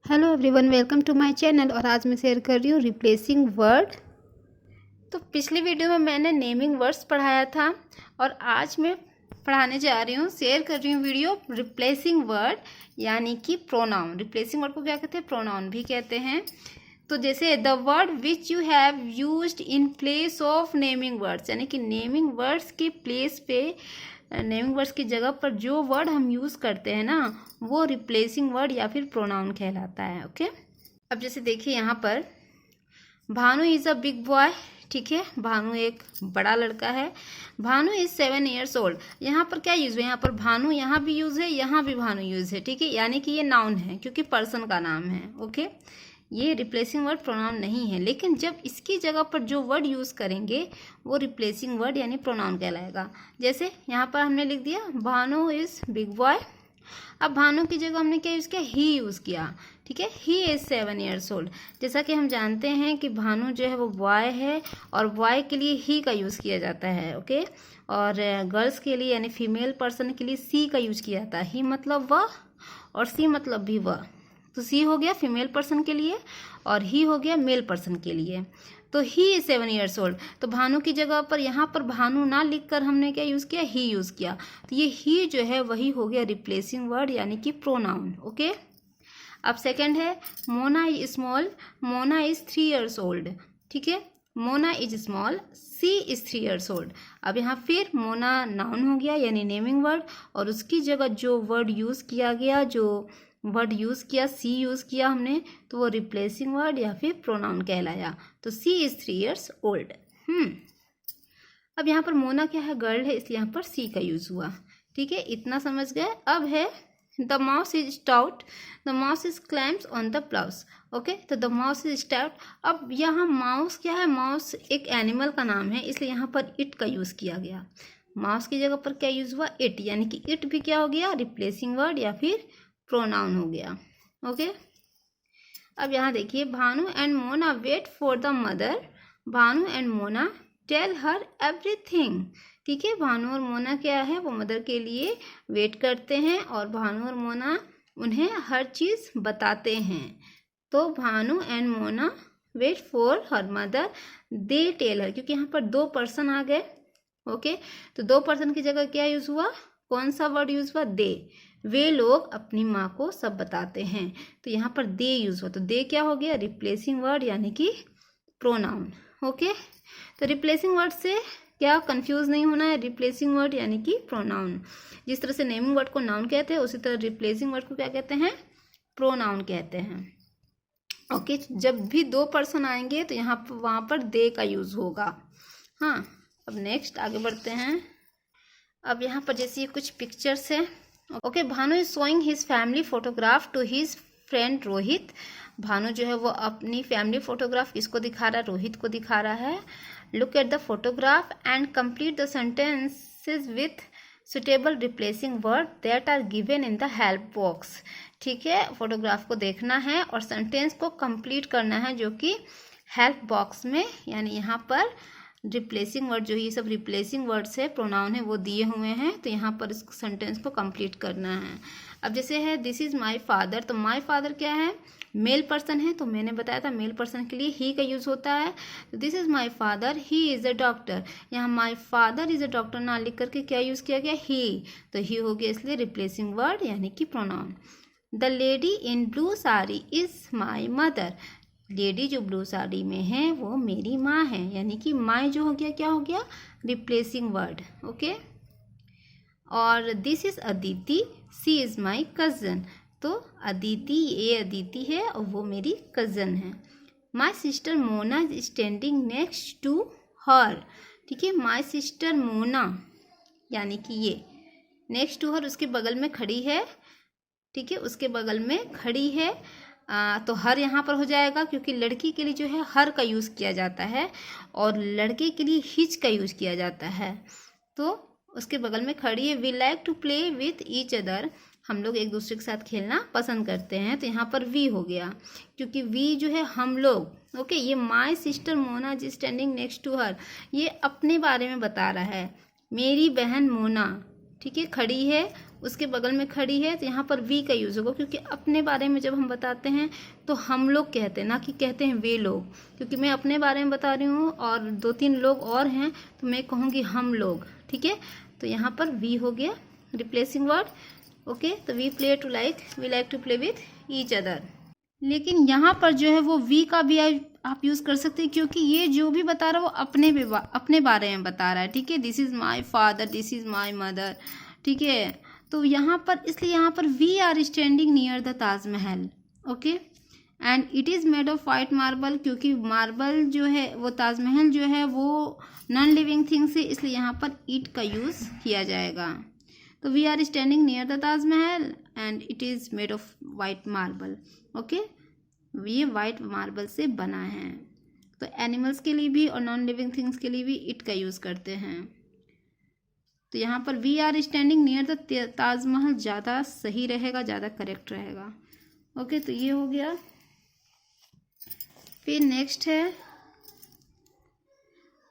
Hello everyone, welcome to my channel. और आज मैं शेयर कर रही हूँ रिप्लेसिंग वर्ड। तो पिछली वीडियो में मैंने नेमिंग वर्ड्स पढ़ाया था और आज मैं पढ़ाने जा रही हूँ, शेयर कर रही हूँ वीडियो रिप्लेसिंग वर्ड यानी कि प्रोनाउन। रिप्लेसिंग वर्ड को क्या कहते हैं? प्रोनाउन भी कहते हैं। तो जैसे the word which you have used in place of naming words, यानी कि नेमिंग वर्ड्स के प्लेस पे, नेमिंग वर्ड्स की जगह पर जो वर्ड हम यूज़ करते हैं ना, वो रिप्लेसिंग वर्ड या फिर प्रोनाउन कहलाता है। ओके, अब जैसे देखिए यहाँ पर Bhanu is a big boy. ठीक है, भानु एक बड़ा लड़का है। Bhanu is 7 years old. यहाँ पर क्या यूज़ है? यहाँ पर भानु यहाँ भी यूज़ है, यहाँ भी भानु यूज़ है। ठीक है, यानी कि ये नाउन है क्योंकि पर्सन का नाम है। ओके, ये रिप्लेसिंग वर्ड प्रोनाउन नहीं है, लेकिन जब इसकी जगह पर जो वर्ड यूज़ करेंगे वो रिप्लेसिंग वर्ड यानी प्रोनाउन कहलाएगा। जैसे यहाँ पर हमने लिख दिया भानु इज़ बिग बॉय। अब भानु की जगह हमने क्या यूज़ किया? ही यूज़ किया। ठीक है, ही इज़ 7 years ओल्ड। जैसा कि हम जानते हैं कि भानु जो है वो बॉय है और बॉय के लिए ही का यूज़ किया जाता है। ओके, और गर्ल्स के लिए यानी फीमेल पर्सन के लिए सी का यूज़ किया जाता है। ही मतलब वह और सी मतलब भी वह। तो सी हो गया फीमेल पर्सन के लिए और ही हो गया मेल पर्सन के लिए। तो ही इज 7 years ओल्ड। तो भानु की जगह पर यहाँ पर भानु ना लिखकर हमने क्या यूज़ किया? ही यूज़ किया। तो ये ही जो है वही हो गया रिप्लेसिंग वर्ड यानी कि प्रोनाउन। ओके, अब सेकंड है Mona is small. Mona is 3 years old. ठीक है, Mona is small, she is 3 years old. अब यहाँ फिर मोना नाउन हो गया यानी नेमिंग वर्ड, और उसकी जगह जो वर्ड यूज़ किया गया, जो वर्ड यूज़ किया, सी यूज़ किया हमने, तो वो रिप्लेसिंग वर्ड या फिर प्रोनाउन कहलाया। तो सी इज़ 3 years ओल्ड। अब यहाँ पर मोना क्या है? गर्ल है, इसलिए यहाँ पर सी का यूज़ हुआ। ठीक है, इतना समझ गए। अब है the mouse is stout. The mouse is climbs on the plows. Okay, तो द माउस इज स्टाउट। अब यहाँ माउस क्या है? माउस एक एनिमल का नाम है, इसलिए यहाँ पर इट का यूज़ किया गया। माउस की जगह पर क्या यूज़ हुआ? इट, यानी कि इट भी क्या हो गया? रिप्लेसिंग वर्ड या फिर प्रोनाउन हो गया। ओके, अब यहाँ देखिए Bhanu and Mona wait for the mother. Bhanu and Mona tell her everything. ठीक है, भानु और मोना क्या है? वो मदर के लिए वेट करते हैं और भानु और मोना उन्हें हर चीज़ बताते हैं। तो Bhanu and Mona wait for her mother, they tell her, क्योंकि यहाँ पर दो पर्सन आ गए। ओके, तो दो पर्सन की जगह क्या यूज़ हुआ? कौन सा वर्ड यूज़ हुआ? दे। वे लोग अपनी माँ को सब बताते हैं, तो यहाँ पर दे यूज़ हुआ। तो दे क्या हो गया? रिप्लेसिंग वर्ड यानी कि प्रोनाउन। ओके, तो रिप्लेसिंग वर्ड से क्या कंफ्यूज नहीं होना है, रिप्लेसिंग वर्ड यानी कि प्रोनाउन। जिस तरह से नेमिंग वर्ड को नाउन कहते हैं, उसी तरह रिप्लेसिंग वर्ड को क्या कहते हैं? प्रोनाउन कहते हैं। ओके, जब भी दो पर्सन आएंगे तो यहाँ पर वहाँ पर दे का यूज़ होगा। हाँ, अब नेक्स्ट आगे बढ़ते हैं। अब यहाँ पर जैसे कुछ पिक्चर्स है। Okay, Bhanu is showing his family photograph to his friend Rohit. Bhanu जो है वो अपनी फैमिली फोटोग्राफ किसको दिखा रहा है? रोहित को दिखा रहा है। Look at the photograph and complete the sentences with suitable replacing word that are given in the help box. ठीक है, फोटोग्राफ को देखना है और सेंटेंस को कंप्लीट करना है जो कि हेल्प बॉक्स में, यानी यहाँ पर रिप्लेसिंग वर्ड जो ये सब रिप्लेसिंग वर्ड्स है, प्रोनाउन है, वो दिए हुए हैं। तो यहाँ पर इस सेंटेंस को कंप्लीट करना है। अब जैसे है दिस इज़ माय फादर, तो माय फादर क्या है? मेल पर्सन है, तो मैंने बताया था मेल पर्सन के लिए ही का यूज़ होता है। तो this is my father, he is a doctor. यहाँ my father is a doctor ना लिख करके क्या यूज़ किया गया? ही। तो ही हो गया, इसलिए रिप्लेसिंग वर्ड यानी कि pronoun. The lady in blue sari is my mother. Lady जो ब्लू साड़ी में है वो मेरी माँ है, यानी कि माई जो हो गया क्या हो गया? Replacing word. ओके, और this is Aditi, she is my cousin. तो अदिति, ये अदिति है और वो मेरी कज़न है। My sister Mona is standing next to her. ठीक है, माई सिस्टर मोना यानी कि ये नेक्स्ट टू हर, उसके बगल में खड़ी है। ठीक है, उसके बगल में खड़ी है। तो हर यहाँ पर हो जाएगा क्योंकि लड़की के लिए जो है हर का यूज़ किया जाता है और लड़के के लिए हिज का यूज़ किया जाता है। तो उसके बगल में खड़ी है। We like to play with each other. हम लोग एक दूसरे के साथ खेलना पसंद करते हैं, तो यहाँ पर वी हो गया क्योंकि वी जो है हम लोग। ओके, ये माई सिस्टर मोना जी स्टैंडिंग नेक्स्ट टू हर, ये अपने बारे में बता रहा है। मेरी बहन मोना, ठीक है, खड़ी है उसके बगल में खड़ी है, तो यहाँ पर वी का यूज़ होगा, क्योंकि अपने बारे में जब हम बताते हैं तो हम लोग कहते हैं, ना कि कहते हैं वे लोग। क्योंकि मैं अपने बारे में बता रही हूँ और 2-3 लोग और हैं, तो मैं कहूँगी हम लोग। ठीक है, तो यहाँ पर वी हो गया रिप्लेसिंग वर्ड। ओके, तो we like to play with each other. लेकिन यहाँ पर जो है वो वी का भी आप यूज़ कर सकते हैं, क्योंकि ये जो भी बता रहा है वो अपने बारे में बता रहा है। ठीक है, this is my father, this is my mother. ठीक है, तो यहाँ पर इसलिए यहाँ पर we are standing near the Taj Mahal. Okay, and it is made of white marble, क्योंकि मार्बल जो है वो ताजमहल जो है वो नॉन लिविंग थिंग्स है, इसलिए यहाँ पर ईट का यूज़ किया जाएगा। तो we are standing near the Taj Mahal and it is made of white marble. Okay, ये वाइट मार्बल से बना है। तो एनिमल्स के लिए भी और नॉन लिविंग थिंग्स के लिए भी इट का यूज़ करते हैं। तो यहाँ पर we are standing near the Taj Mahal ज़्यादा सही रहेगा, ज़्यादा करेक्ट रहेगा। ओके, तो ये हो गया। फिर नेक्स्ट है,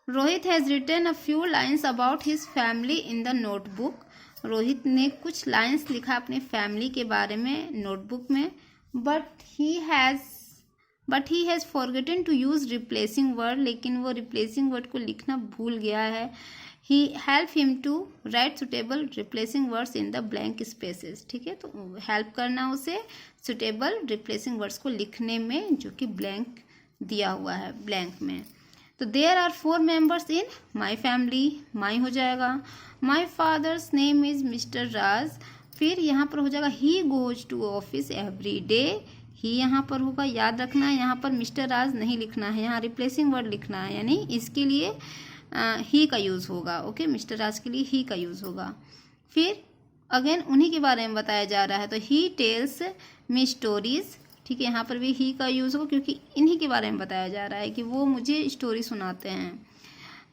Rohit has written a few lines about his family in the notebook. Rohit ने कुछ लाइन्स लिखा अपने फैमिली के बारे में नोटबुक में, but he has forgotten to use replacing word, लेकिन वो रिप्लेसिंग वर्ड को लिखना भूल गया है। He help him to write suitable replacing words in the blank spaces. ठीक है, तो हेल्प करना उसे सुटेबल रिप्लेसिंग वर्ड्स को लिखने में, जो कि ब्लैंक दिया हुआ है ब्लैंक में। तो there are 4 members in my family, my हो जाएगा। My father's name is Mister Raj. फिर यहाँ पर हो जाएगा he goes to office every day. He यहाँ पर होगा, याद रखना है यहाँ पर मिस्टर राज नहीं लिखना है, यहाँ रिप्लेसिंग वर्ड लिखना है, यानी इसके लिए ही का यूज़ होगा। ओके, मिस्टर राज के लिए ही का यूज़ होगा। फिर अगेन उन्हीं के बारे में बताया जा रहा है, तो ही टेल्स मी स्टोरीज। ठीक है, यहाँ पर भी ही का यूज़ होगा, क्योंकि इन्हीं के बारे में बताया जा रहा है कि वो मुझे स्टोरी सुनाते हैं।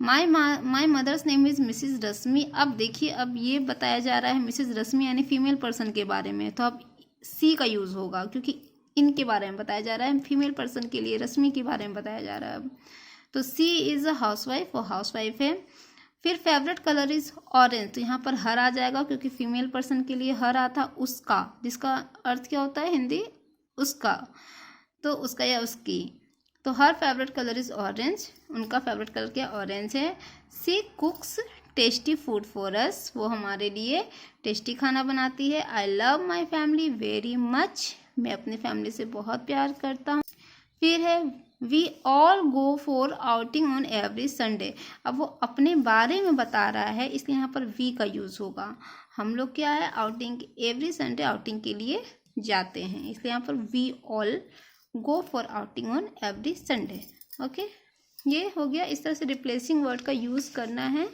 My mother's name is Mrs Rashmi. अब देखिए, अब ये बताया जा रहा है मिसिज रश्मि यानी फीमेल पर्सन के बारे में, तो अब सी का यूज़ होगा, क्योंकि इनके बारे में बताया जा रहा है। फीमेल पर्सन के लिए रश्मि के बारे में बताया जा रहा है। अब तो सी इज़ अ हाउसवाइफ, वो हाउसवाइफ है। फिर फेवरेट कलर इज़ ऑरेंज, तो यहाँ पर हर आ जाएगा, क्योंकि फीमेल पर्सन के लिए हर आता उसका, जिसका अर्थ क्या होता है हिंदी उसका, तो उसका या उसकी। तो her favourite colour is orange, उनका फेवरेट कलर क्या ऑरेंज है। She cooks tasty food for us, वो हमारे लिए टेस्टी खाना बनाती है। I love my family very much, मैं अपनी फैमिली से बहुत प्यार करता हूँ। फिर है we all go for outing on every Sunday. अब वो अपने बारे में बता रहा है, इसलिए यहाँ पर वी का यूज़ होगा। हम लोग क्या है, आउटिंग एवरी संडे आउटिंग के लिए जाते हैं, इसलिए यहाँ पर we all go for outing on every Sunday. Okay, ये हो गया। इस तरह से रिप्लेसिंग वर्ड का यूज़ करना है।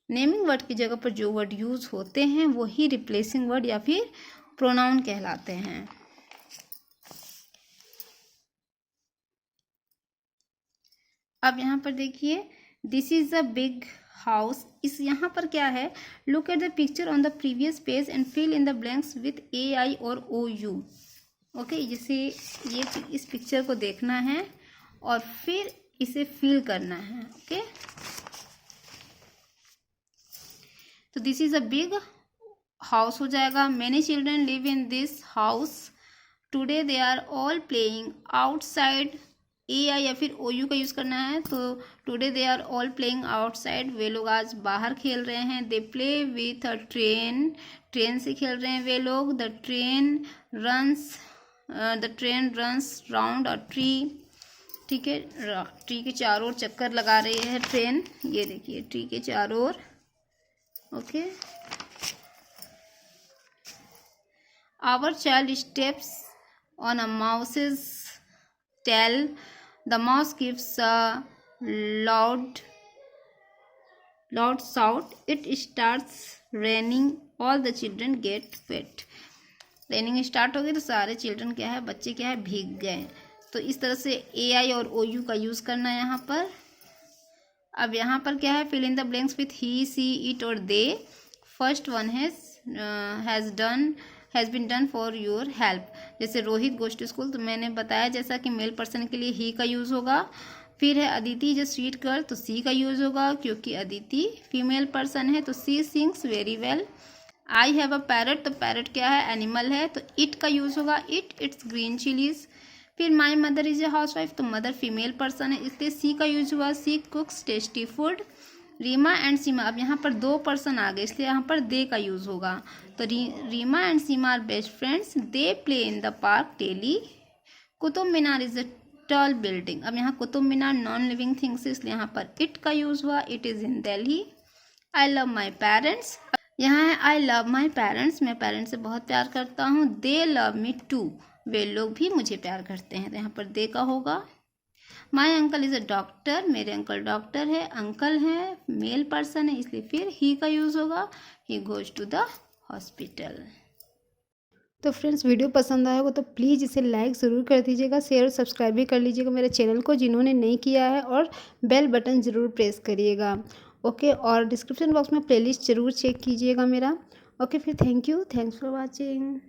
नेमिंग वर्ड की जगह पर जो वर्ड यूज़ होते हैं वही रिप्लेसिंग वर्ड या फिर प्रोनाउन कहलाते हैं। अब यहाँ पर देखिए, this is a big house. इस यहाँ पर क्या है, look at the picture on the previous page and fill in the blanks with A I और ओ यू। ओके, जैसे ये इस पिक्चर को देखना है और फिर इसे फिल करना है। ओके, तो this is a big house हो जाएगा। Many children live in this house today, they are all playing outside. A I या फिर ओ यू का यूज़ करना है, तो today they are all playing outside, वे लोग आज बाहर खेल रहे हैं। They play with a train, train से खेल रहे हैं वे लोग। The train runs round a tree. ठीक है, ट्री के चारों ओर चक्कर लगा रही है ट्रेन, ये देखिए ट्री के चारों ओर। Okay, our child steps on a mouse's tail, the mouse gives a loud shout, it starts raining, all the children get wet। Raining start हो गई तो सारे चिल्ड्रन क्या है, बच्चे क्या है, भीग गए। तो इस तरह से ए आई और ओ यू का यूज़ करना है यहाँ पर। अब यहाँ पर क्या है, fill in the blanks with he she it और they. First one has been done for your help. जैसे रोहित गोज टू स्कूल, तो मैंने बताया जैसा कि मेल पर्सन के लिए ही का यूज़ होगा। फिर है अदिति जो स्वीट गर्ल, तो सी का यूज़ होगा, क्योंकि अदिति फीमेल पर्सन है। तो she sings very well. I have a parrot, तो पैरट क्या है, एनिमल है, तो इट का यूज़ होगा इट, इट्स ग्रीन चिलीज। फिर my mother is a housewife, तो मदर फीमेल पर्सन है इसलिए सी का यूज हुआ, she cooks tasty food. Reema and Seema, अब यहाँ पर दो पर्सन आ गए इसलिए यहाँ पर दे का यूज़ होगा, तो Reema and Seema are best friends, they play in the park daily. Qutub Minar is a tall building, अब यहाँ Qutub Minar non living things है इसलिए यहाँ पर इट का यूज़ हुआ, it is in Delhi. I love my parents, यहाँ है आई लव माई पेरेंट्स, मैं पेरेंट्स से बहुत प्यार करता हूँ। दे लव मी टू, वे लोग भी मुझे प्यार करते हैं, तो यहाँ पर दे का होगा। My uncle is a doctor, मेरे अंकल डॉक्टर है, अंकल है मेल पर्सन है इसलिए फिर ही का यूज़ होगा, he goes to the hospital. तो फ्रेंड्स वीडियो पसंद आया हो तो प्लीज़ इसे लाइक ज़रूर कर दीजिएगा, शेयर और सब्सक्राइब भी कर लीजिएगा मेरे चैनल को जिन्होंने नहीं किया है, और बेल बटन ज़रूर प्रेस करिएगा। ओके, और डिस्क्रिप्शन बॉक्स में प्लेलिस्ट ज़रूर चेक कीजिएगा मेरा। ओके, फिर thank you, thanks for watching.